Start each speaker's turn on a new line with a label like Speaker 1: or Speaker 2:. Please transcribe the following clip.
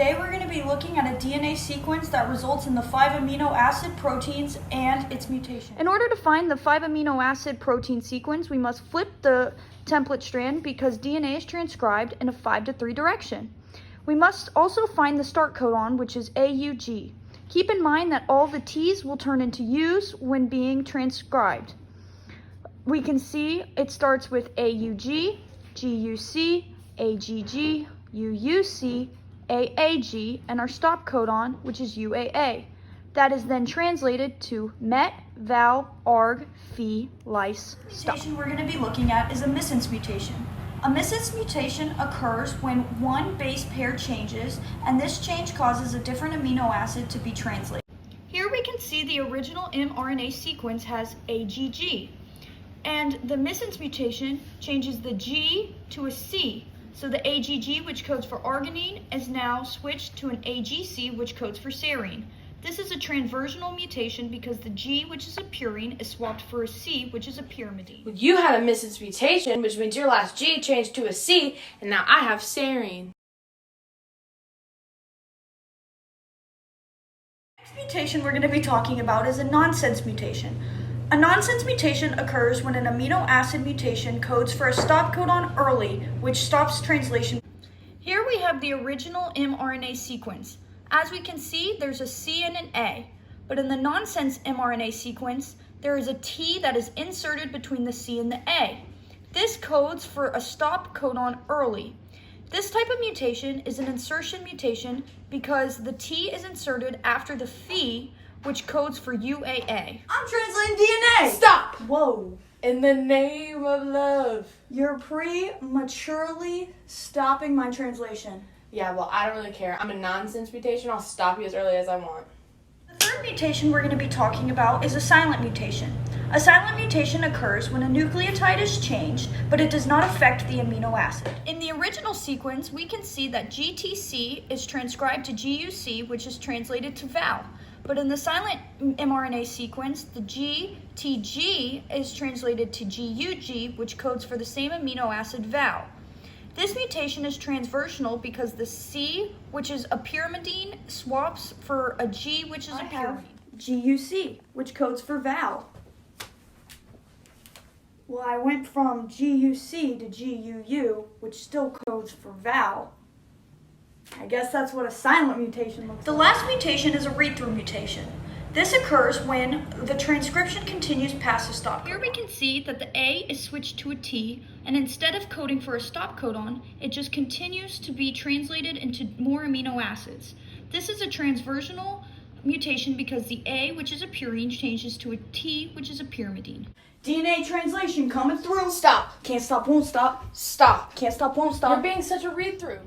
Speaker 1: Today we're going to be looking at a DNA sequence that results in the 5 amino acid proteins and its mutation. In order to find the 5 amino acid protein sequence, we must flip the template strand because DNA is transcribed in a 5 to 3 direction. We must also find the start codon, which is AUG. Keep in mind that all the T's will turn into U's when being transcribed. We can see it starts with AUG, GUC, AGG, UUC, AAG, and our stop codon, which is UAA. That is then translated to MET, VAL, ARG, Phe, Lys, stop. The mutation we're going to be looking at is a missense mutation. A missense mutation occurs when one base pair changes, and this change causes a different amino acid to be translated. Here we can see the original mRNA sequence has AGG, and the missense mutation changes the G to a C. So the AGG, which codes for arginine, is now switched to an AGC, which codes for serine. This is a transversional mutation because the G, which is a purine, is swapped for a C, which is a pyrimidine.
Speaker 2: Well, you had a missense mutation, which means your last G changed to a C, and now I have serine.
Speaker 1: The next mutation we're going to be talking about is a nonsense mutation. A nonsense mutation occurs when an amino acid mutation codes for a stop codon early, which stops translation. Here we have the original mRNA sequence. As we can see, there's a C and an A, but in the nonsense mRNA sequence, there is a T that is inserted between the C and the A. This codes for a stop codon early. This type of mutation is an insertion mutation because the T is inserted after the Phe, which codes for UAA.
Speaker 3: I'm translating DNA!
Speaker 2: Stop!
Speaker 3: Whoa.
Speaker 2: In the name of love.
Speaker 3: You're prematurely stopping my translation.
Speaker 2: Yeah, well, I don't really care. I'm a nonsense mutation. I'll stop you as early as I want.
Speaker 1: The third mutation we're going to be talking about is a silent mutation. A silent mutation occurs when a nucleotide is changed, but it does not affect the amino acid. In the original sequence, we can see that GTC is transcribed to GUC, which is translated to VAL. But in the silent mRNA sequence, the GTG is translated to GUG, which codes for the same amino acid VAL. This mutation is transversional because the C, which is a pyrimidine, swaps for a G, which is a pyrimidine.
Speaker 3: GUC, which codes for VAL. Well, I went from GUC to GUU, which still codes for VAL. I guess that's what a silent mutation looks like.
Speaker 1: The last mutation is a read-through mutation. This occurs when the transcription continues past a stop codon. Here we can see that the A is switched to a T, and instead of coding for a stop codon, it just continues to be translated into more amino acids. This is a transversional mutation because the A, which is a purine, changes to a T, which is a pyrimidine.
Speaker 3: DNA translation coming through.
Speaker 2: Stop.
Speaker 3: Can't stop, won't stop.
Speaker 2: Stop.
Speaker 3: Can't stop, won't stop.
Speaker 2: You're being such a read-through.